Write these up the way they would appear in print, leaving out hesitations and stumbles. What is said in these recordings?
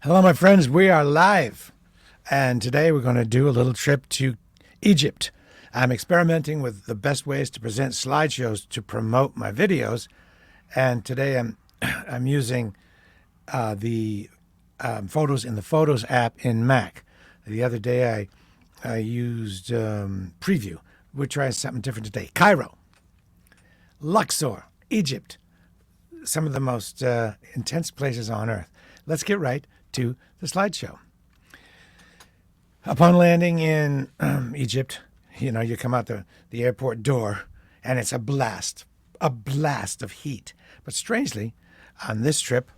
Hello, my friends. We are live, and today we're going to do a little trip to Egypt. I'm experimenting with the best ways to present slideshows to promote my videos, and today I'm using the photos in the Photos app in Mac. The other day I used Preview. We're trying something different today. Cairo, Luxor, Egypt, some of the most intense places on earth. Let's get right to the slideshow. Upon landing in Egypt, you come out the airport door, and it's a blast of heat. But strangely, on this trip,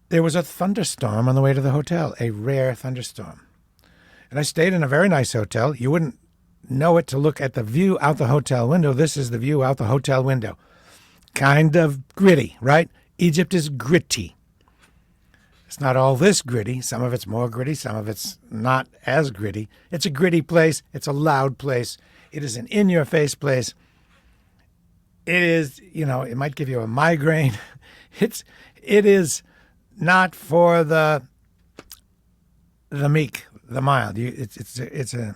there was a thunderstorm on the way to the hotel, a rare thunderstorm. And I stayed in a very nice hotel. You wouldn't know it to look at the view out the hotel window. This is the view out the hotel window. Kind of gritty, right? Egypt is gritty. It's not all this gritty. Some of it's more gritty. Some of it's not as gritty. It's a gritty place. It's a loud place. It is an in-your-face place. It is, it might give you a migraine. It is not for the meek, the mild. It's a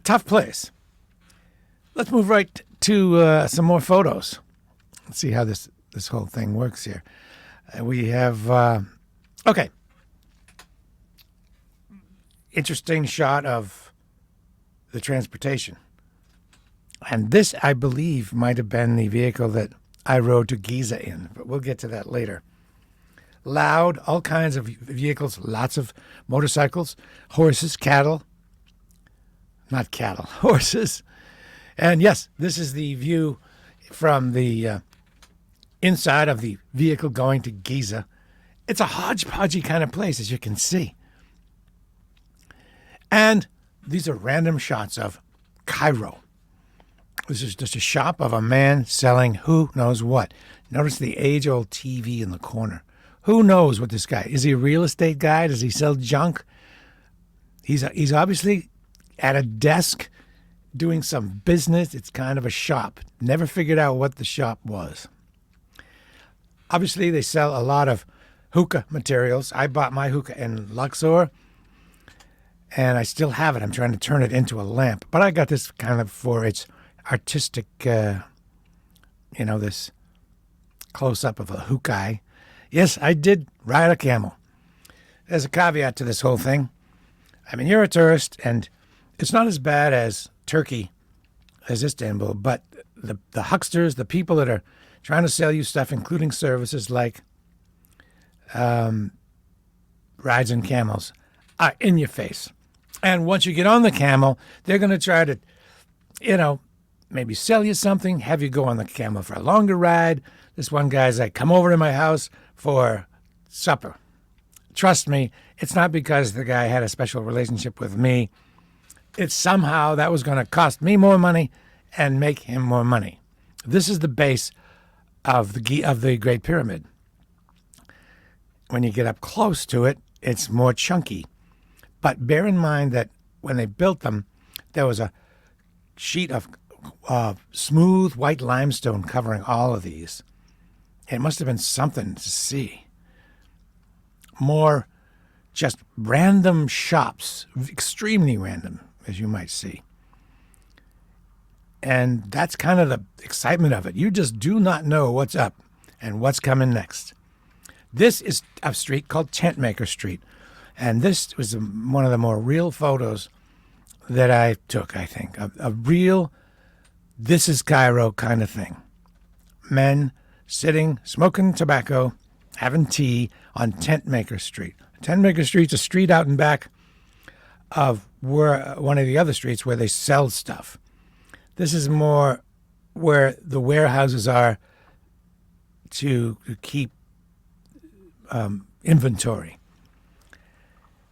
tough place. Let's move right to some more photos. Let's see how this whole thing works here. We have, okay, interesting shot of the transportation. And this, I believe, might have been the vehicle that I rode to Giza in, but we'll get to that later. Loud, all kinds of vehicles, lots of motorcycles, horses, cattle. Not cattle, horses. And yes, this is the view from the inside of the vehicle going to Giza. It's a hodgepodgey kind of place, as you can see. And these are random shots of Cairo. This is just a shop of a man selling who knows what. Notice the age-old TV in the corner. Who knows what this guy is? He a real estate guy? Does he sell junk? He's obviously at a desk doing some business. It's kind of a shop. Never figured out what the shop was. Obviously, they sell a lot of hookah materials. I bought my hookah in Luxor, and I still have it. I'm trying to turn it into a lamp. But I got this kind of for its artistic, this close-up of a hookah. Yes, I did ride a camel. There's a caveat to this whole thing. I mean, you're a tourist, and it's not as bad as Turkey, as Istanbul, but the hucksters, the people that are trying to sell you stuff, including services like rides on camels, are in your face. And once you get on the camel, they're going to try to, maybe sell you something, have you go on the camel for a longer ride. This one guy's like, come over to my house for supper. Trust me, it's not because the guy had a special relationship with me. It's somehow that was going to cost me more money and make him more money. This is the base of the Great Pyramid. When you get up close to it, it's more chunky. But bear in mind that when they built them, there was a sheet of smooth white limestone covering all of these. It must have been something to see. More just random shops, extremely random, as you might see. And that's kind of the excitement of it. You just do not know what's up and what's coming next. This is a street called Tentmaker Street. And this was one of the more real photos that I took, I think. A real, this is Cairo kind of thing. Men sitting, smoking tobacco, having tea on Tentmaker Street. Tentmaker Street's a street out and back of one of the other streets where they sell stuff. This is more where the warehouses are to keep inventory.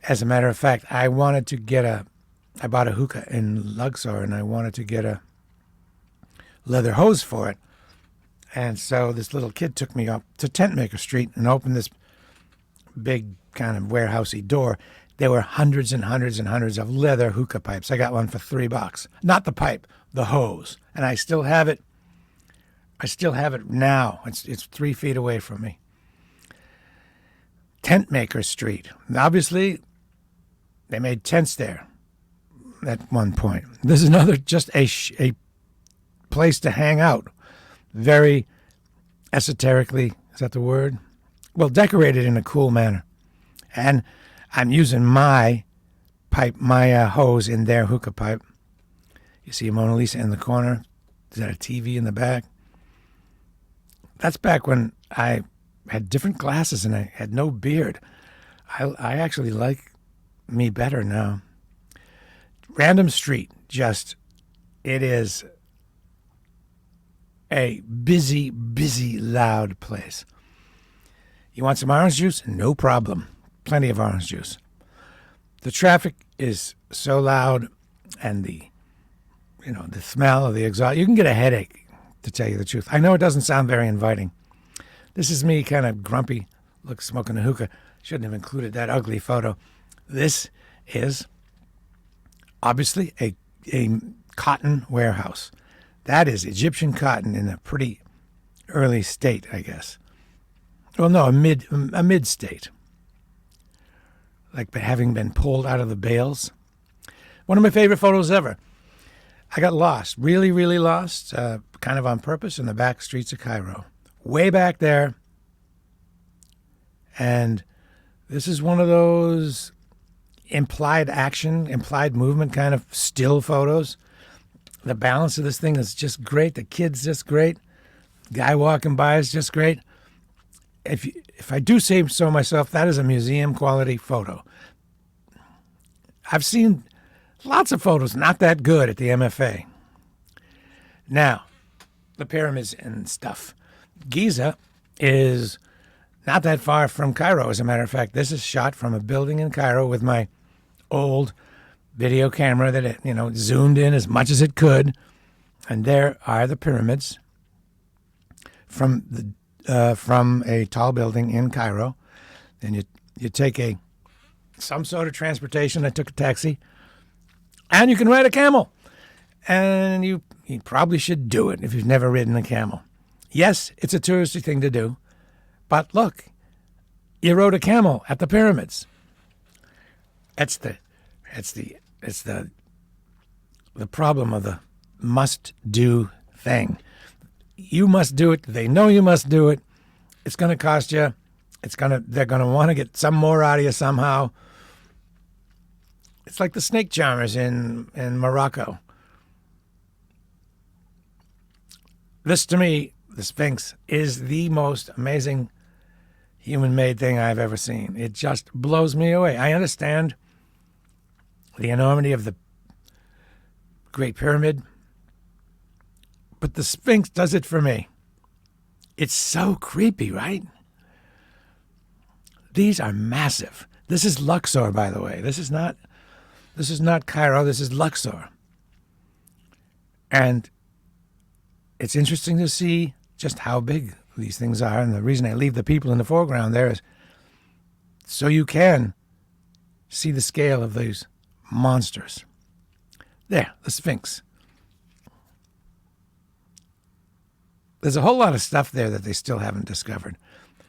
As a matter of fact, I bought a hookah in Luxor, and I wanted to get a leather hose for it. And so this little kid took me up to Tentmaker Street and opened this big kind of warehousey door. There were hundreds and hundreds and hundreds of leather hookah pipes. I got one for $3. Not the pipe, the hose. And I still have it. I still have it now. It's 3 feet away from me. Tent Maker Street. Obviously, they made tents there at one point. This is another, just a place to hang out. Very esoterically, is that the word? Well, decorated in a cool manner. And I'm using my pipe, my hose in their hookah pipe. You see Mona Lisa in the corner. Is that a TV in the back? That's back when I had different glasses and I had no beard. I actually like me better now. Random Street, it is a busy, loud place. You want some orange juice? No problem. Plenty of orange juice. The traffic is so loud, and the smell of the exhaust. You can get a headache, to tell you the truth. I know it doesn't sound very inviting. This is me kind of grumpy, smoking a hookah. Shouldn't have included that ugly photo. This is obviously a cotton warehouse. That is Egyptian cotton in a pretty early state, I guess. Well, no, a mid state. Like having been pulled out of the bales. One of my favorite photos ever. I got lost, really, really lost, kind of on purpose, in the back streets of Cairo. Way back there. And this is one of those implied action, implied movement kind of still photos. The balance of this thing is just great. The kid's just great. Guy walking by is just great. If I do say so myself, that is a museum quality photo. I've seen lots of photos not that good at the MFA. Now, the pyramids and stuff. Giza is not that far from Cairo, as a matter of fact. This is shot from a building in Cairo with my old video camera that it, zoomed in as much as it could. And there are the pyramids from a tall building in Cairo. And you take some sort of transportation. I took a taxi. And you can ride a camel. And you probably should do it if you've never ridden a camel. Yes, it's a touristy thing to do. But look, you rode a camel at the pyramids. It's the problem of the must-do thing. You must do it. They know you must do it. It's going to cost you. They're going to want to get some more out of you somehow. It's like the snake charmers in Morocco. This, to me, the Sphinx, is the most amazing human-made thing I've ever seen. It just blows me away. I understand the enormity of the Great Pyramid, but the Sphinx does it for me. It's so creepy, right? These are massive. This is Luxor, by the way. This is not Cairo. This is Luxor. And it's interesting to see just how big these things are. And the reason I leave the people in the foreground there is so you can see the scale of these monsters. There, the Sphinx. There's a whole lot of stuff there that they still haven't discovered.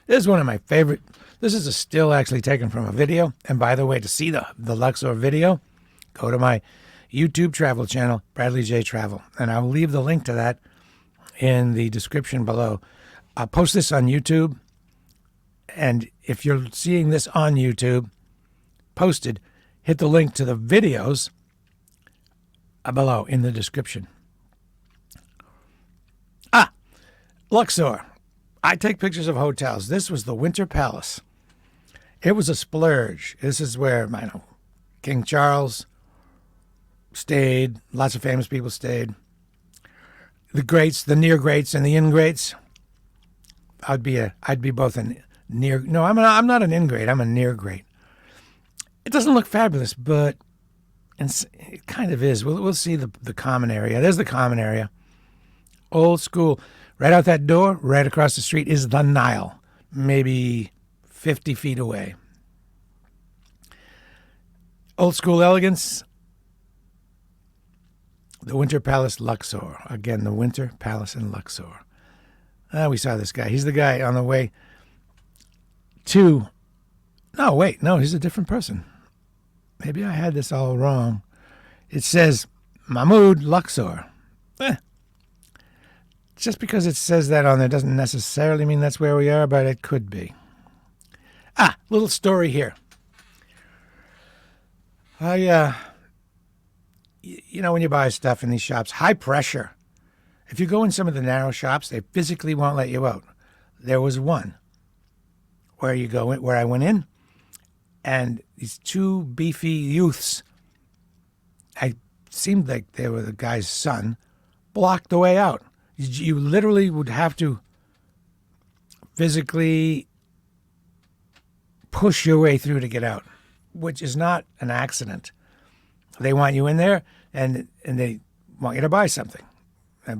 This is one of my favorite. This is a still actually taken from a video. And by the way, to see the Luxor video, go to my YouTube travel channel, Bradley J. Travel. And I'll leave the link to that in the description below. I'll post this on YouTube. And if you're seeing this on YouTube posted, hit the link to the videos below in the description. Luxor. I take pictures of hotels. This was the Winter Palace. It was a splurge. This is where, King Charles stayed. Lots of famous people stayed. The greats, the near greats, and the in greats. I'd be both a near. No, I'm not an in great. I'm a near great. It doesn't look fabulous, but it kind of is. We'll see the common area. There's the common area. Old school. Right out that door, right across the street, is the Nile, maybe 50 feet away. Old school elegance. The Winter Palace, Luxor. Again, the Winter Palace in Luxor. We saw this guy. He's the guy on the way to No, wait, no, he's a different person. Maybe I had this all wrong. It says Mahmud Luxor. Just because it says that on there doesn't necessarily mean that's where we are, but it could be. Little story here. When you buy stuff in these shops, high pressure. If you go in some of the narrow shops, they physically won't let you out. There was one where I went in, and these two beefy youths, I seemed like they were the guy's son, blocked the way out. You literally would have to physically push your way through to get out, which is not an accident. They want you in there, and they want you to buy something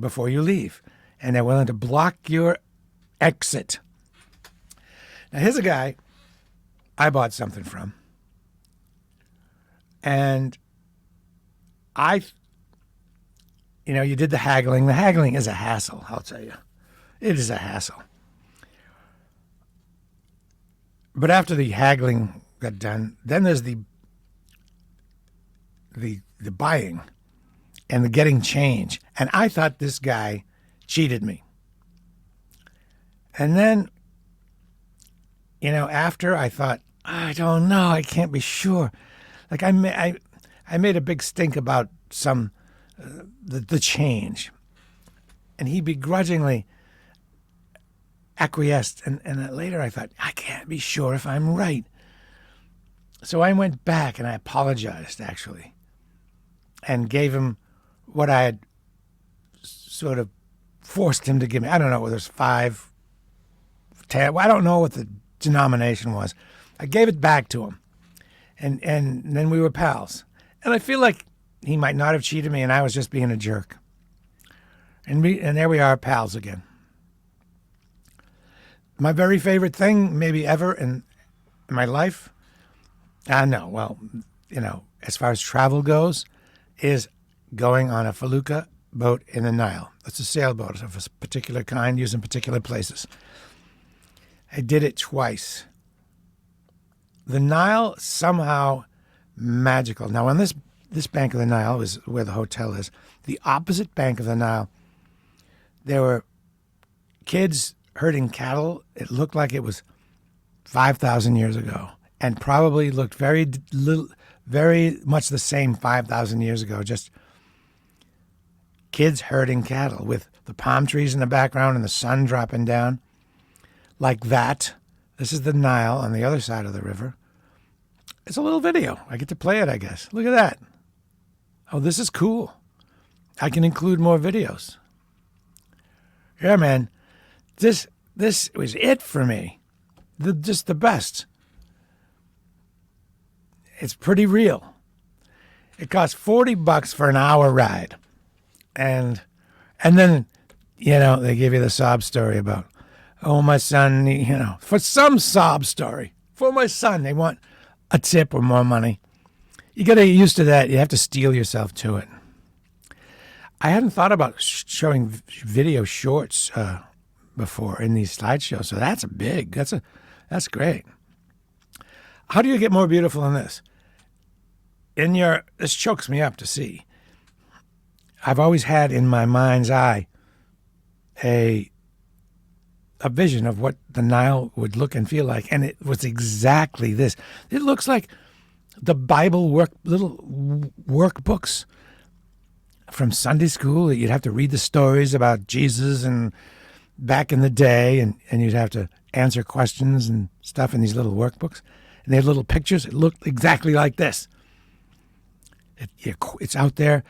before you leave, and they're willing to block your exit. Now, here's a guy I bought something from, and you did the haggling. The haggling is a hassle, I'll tell you. It is a hassle. But after the haggling got done, then there's the buying and the getting change. And I thought this guy cheated me. And then, after I thought, I don't know, I can't be sure. Like I made a big stink about the change, and he begrudgingly acquiesced. And later I thought, I can't be sure if I'm right. So I went back and I apologized, actually, and gave him what I had sort of forced him to give me. I don't know whether it's 5, 10. I don't know what the denomination was. I gave it back to him, and then we were pals. And I feel like he might not have cheated me, and I was just being a jerk. And there we are, pals again. My very favorite thing, maybe ever in my life, as far as travel goes, is going on a felucca boat in the Nile. It's a sailboat of a particular kind used in particular places. I did it twice. The Nile, somehow magical. Now, on this bank of the Nile is where the hotel is. The opposite bank of the Nile, there were kids herding cattle. It looked like it was 5,000 years ago, and probably looked very much the same 5,000 years ago. Just kids herding cattle with the palm trees in the background and the sun dropping down like that. This is the Nile on the other side of the river. It's a little video. I get to play it, I guess. Look at that. Oh, this is cool. I can include more videos. Yeah, man. This was it for me. Just the best. It's pretty real. It costs $40 for an hour ride. And then, they give you the sob story about, oh, my son, for some sob story. For my son, they want a tip or more money. You got to get used to that. You have to steel yourself to it. I hadn't thought about showing video shorts before in these slideshows, so that's great. How do you get more beautiful than this? This chokes me up to see. I've always had in my mind's eye a vision of what the Nile would look and feel like, and it was exactly this. It looks like the Bible little workbooks from Sunday school that you'd have to read the stories about Jesus and back in the day, and you'd have to answer questions and stuff in these little workbooks. And they had little pictures. It looked exactly like this. It's out there.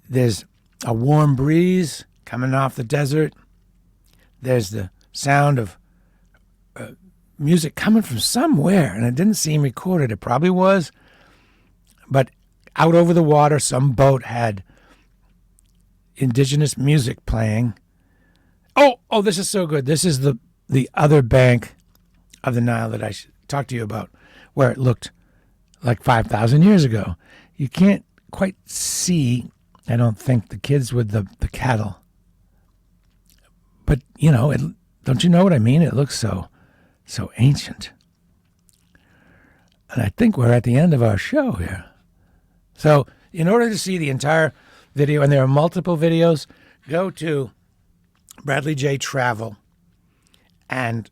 There's a warm breeze coming off the desert. There's the sound of music coming from somewhere, and it didn't seem recorded. It probably was. But out over the water, some boat had indigenous music playing. Oh, this is so good. This is the other bank of the Nile that I talked to you about, where it looked like 5,000 years ago. You can't quite see, I don't think, the kids with the cattle. But, don't you know what I mean? It looks so ancient. And I think we're at the end of our show here. So, in order to see the entire video, and there are multiple videos, go to Bradley J Travel, and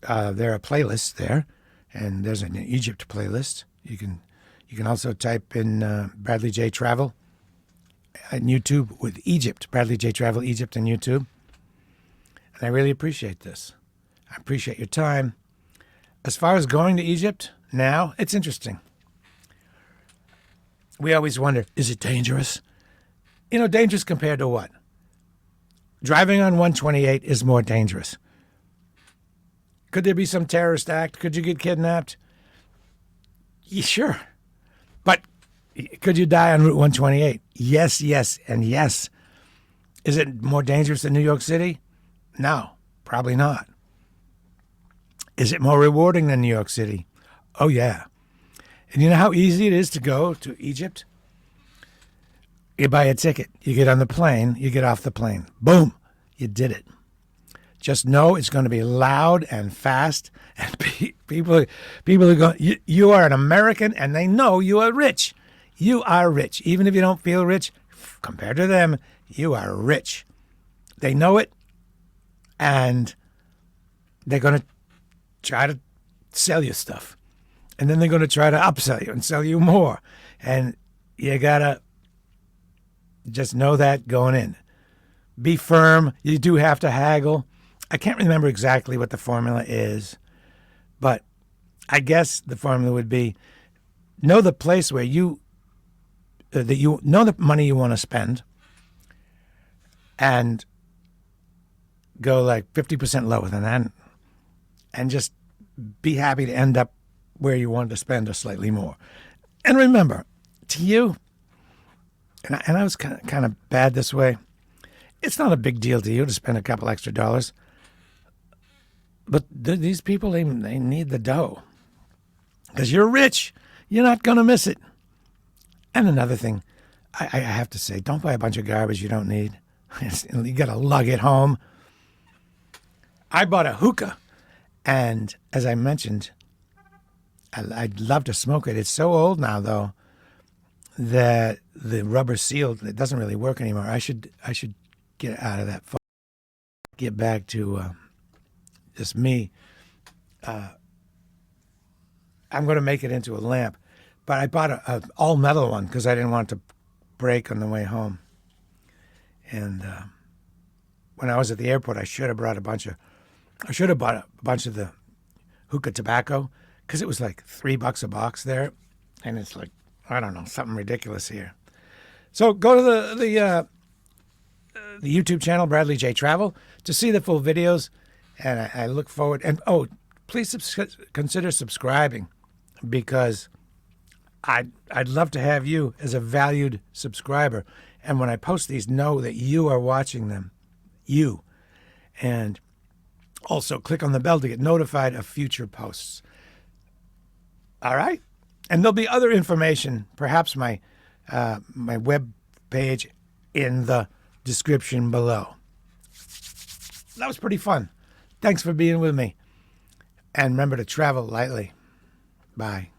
there are playlists there, and there's an Egypt playlist. You can also type in Bradley J Travel on YouTube with Egypt, Bradley J Travel Egypt on YouTube. And I really appreciate this. I appreciate your time. As far as going to Egypt now, it's interesting. We always wonder, is it dangerous? Dangerous compared to what? Driving on 128 is more dangerous. Could there be some terrorist act? Could you get kidnapped? Yeah, sure. But could you die on Route 128? Yes, yes, and yes. Is it more dangerous than New York City? No, probably not. Is it more rewarding than New York City? Oh, yeah. And you know how easy it is to go to Egypt? You buy a ticket. You get on the plane. You get off the plane. Boom. You did it. Just know it's going to be loud and fast. And people are going, you are an American, and they know you are rich. You are rich. Even if you don't feel rich, compared to them, you are rich. They know it, and they're going to try to sell you stuff. And then they're going to try to upsell you and sell you more. And you got to just know that going in. Be firm. You do have to haggle. I can't remember exactly what the formula is, but I guess the formula would be know the place where that you know the money you want to spend, and go like 50% lower than that, and just be happy to end up where you wanted to spend or slightly more. And remember, to you, and I was kind of bad this way, it's not a big deal to you to spend a couple extra dollars. But these people, they need the dough. Because you're rich. You're not going to miss it. And another thing, I have to say, don't buy a bunch of garbage you don't need. You got to lug it home. I bought a hookah. And as I mentioned, I'd love to smoke it. It's so old now, though, that the rubber seal, it doesn't really work anymore. I should get out of that. Get back to just me. I'm going to make it into a lamp. But I bought an all-metal one because I didn't want it to break on the way home. And when I was at the airport, I should have bought a bunch of the hookah tobacco, because it was like $3 a box there, and it's like, I don't know, something ridiculous here. So go to the YouTube channel, Bradley J Travel, to see the full videos, and I look forward. And please consider subscribing, because I'd love to have you as a valued subscriber. And when I post these, know that you are watching them, and also click on the bell to get notified of future posts. All right? And there'll be other information, perhaps my web page in the description below. That was pretty fun. Thanks for being with me. And remember to travel lightly. Bye.